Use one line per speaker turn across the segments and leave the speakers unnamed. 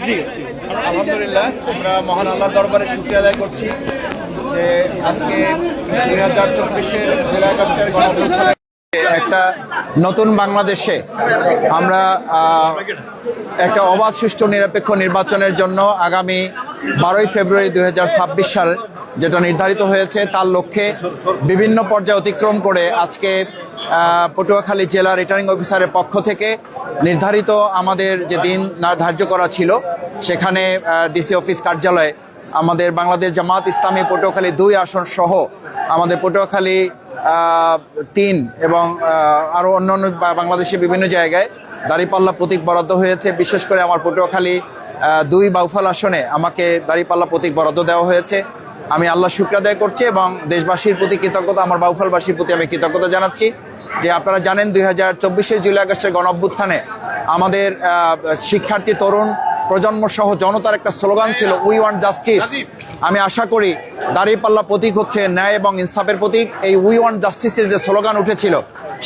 জি আলহামদুলিল্লাহ, আমরা মহান আল্লাহর দরবারে শুকরিয়া আদায় করছি যে আজকে 2024-এর জুলাই আগস্টের গণঅভ্যুত্থানে একটা নতুন বাংলাদেশে আমরা একটা অবাধ সুষ্ঠু নিরপেক্ষ নির্বাচনের জন্য আগামী 12ই ফেব্রুয়ারি 2026 সাল যেটা নির্ধারিত হয়েছে তার লক্ষ্যে বিভিন্ন পর্যায়ে অতিক্রম করে আজকে পটুয়াখালী জেলা রিটার্নিং অফিসারের পক্ষ থেকে নির্ধারিত আমাদের যে দিন ধার্য করা ছিল সেখানে ডিসি অফিস কার্যালয়ে আমাদের বাংলাদেশ জামাত ইসলামী পটুয়াখালী 2 আসন সহ আমাদের পটুয়াখালী 3 এবং আরও অন্যান্য বাংলাদেশের বিভিন্ন জায়গায় দাঁড়িপাল্লা প্রতীক বরাদ্দ হয়েছে। বিশেষ করে আমার পটুয়াখালী 2 বাউফল আসনে আমাকে দাঁড়িপাল্লা প্রতীক বরাদ্দ দেওয়া হয়েছে। আমি আল্লাহ শুকর আদায় করছি এবং দেশবাসীর প্রতি কৃতজ্ঞতা, আমার বাউফলবাসীর প্রতি আমি কৃতজ্ঞতা জানাচ্ছি যে আপনারা জানেন 2024-এর জুলাই আগস্টের গণঅভ্যুত্থানে আমাদের শিক্ষার্থী তরুণ প্রজন্ম সহ জনতার একটা স্লোগান ছিল উই ওয়ান্ট জাস্টিস। আমি আশা করি দাঁড়িপাল্লা প্রতীক হচ্ছে ন্যায় এবং ইনসাফের প্রতীক। এই উই ওয়ান্ট জাস্টিসের যে স্লোগান উঠেছিল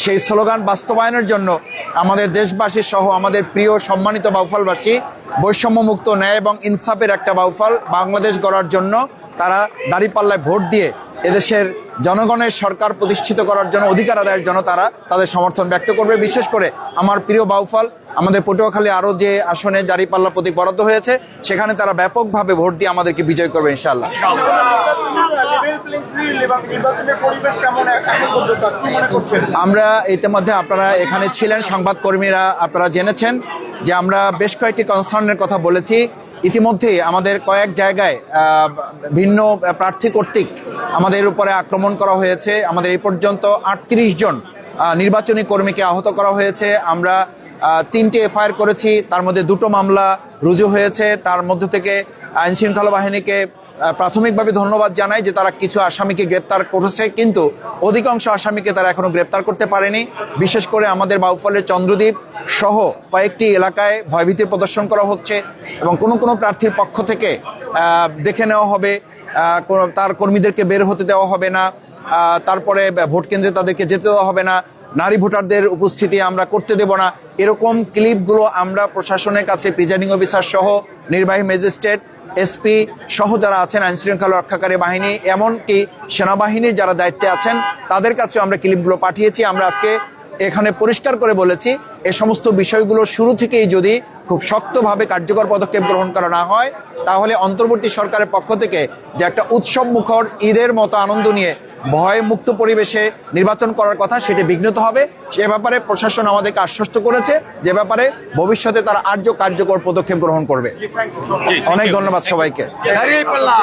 সেই স্লোগান বাস্তবায়নের জন্য আমাদের দেশবাসী সহ আমাদের প্রিয় সম্মানিত বাউফলবাসী বৈষম্যমুক্ত ন্যায় এবং ইনসাফের একটা বাউফল বাংলাদেশ গড়ার জন্য তারা দাঁড়িপাল্লায় ভোট দিয়ে এদেশের জনগণের সরকার প্রতিষ্ঠিত করার জন্য অধিকার আদায়ের জন্য তারা তাদের সমর্থন ব্যক্ত করবে। বিশেষ করে আমার প্রিয় বাউফল আমাদের পটুয়াখালী আরও যে আসনে দাঁড়িপাল্লা প্রতীক বরাদ্দ হয়েছে সেখানে তারা ব্যাপকভাবে ভোট দিয়ে আমাদেরকে বিজয় করবে ইনশাআল্লাহ। আমরা ইতিমধ্যে আপনারা এখানে ছিলেন সংবাদকর্মীরা, আপনারা জেনেছেন যে আমরা বেশ কয়েকটি কনসার্নের কথা বলেছি। ইতিমধ্যে আমাদের কয়েক জায়গায় ভিন্ন প্রার্থী কর্তৃক আমাদের উপরে আক্রমণ করা হয়েছে। আমাদের এই পর্যন্ত 38 জন নির্বাচনী কর্মীকে আহত করা হয়েছে। আমরা 3টি এফআইআর করেছি, তার মধ্যে 2টো মামলা রুজু হয়েছে। তার মধ্যে থেকে আইনশৃঙ্খলা বাহিনীকে প্রাথমিকভাবে ধন্যবাদ জানাই যে তারা কিছু আসামিকে গ্রেপ্তার করেছে, কিন্তু অধিকাংশ আসামিকে তারা এখনো গ্রেপ্তার করতে পারেনি। বিশেষ করে আমাদের বাউফলের চন্দ্রদ্বীপ সহ কয়েকটি এলাকায় ভয়ভীতি প্রদর্শন করা হচ্ছে এবং কোনো প্রার্থীর পক্ষ থেকে দেখে নেওয়া হবে, তার কর্মীদেরকে বের হতে দেওয়া হবে না, তারপরে ভোট কেন্দ্রে তাদেরকে যেতে দেওয়া হবে না, নারী ভোটারদের উপস্থিতি আমরা করতে দেব না। এরকম ক্লিপগুলো আমরা প্রশাসনের কাছে প্রিজাইডিং অফিসার সহ নির্বাহী ম্যাজিস্ট্রেট, এসপি সহ যারা আছেন আইনশৃঙ্খলা রক্ষাকারী বাহিনী, এমনকি সেনাবাহিনীর যারা দায়িত্বে আছেন তাদের কাছেও আমরা ক্লিপগুলো পাঠিয়েছি। আমরা আজকে এখানে পরিষ্কার করে বলেছি এ সমস্ত বিষয়গুলো শুরু থেকেই যদি খুব শক্তভাবে কার্যকর পদক্ষেপ গ্রহণ করা না হয় তাহলে অন্তর্বর্তী সরকারের পক্ষ থেকে যে একটা উৎসব মুখর ঈদের মতো আনন্দ নিয়ে ভয় মুক্ত পরিবেশে নির্বাচন করার কথা সেটি বিঘ্নিত হবে। সে ব্যাপারে প্রশাসন আমাদেরকে আশ্বস্ত করেছে যে ব্যাপারে ভবিষ্যতে তারা আর্য কার্যকর পদক্ষেপ গ্রহণ করবে। অনেক ধন্যবাদ সবাইকে।
দাঁড়িপাল্লা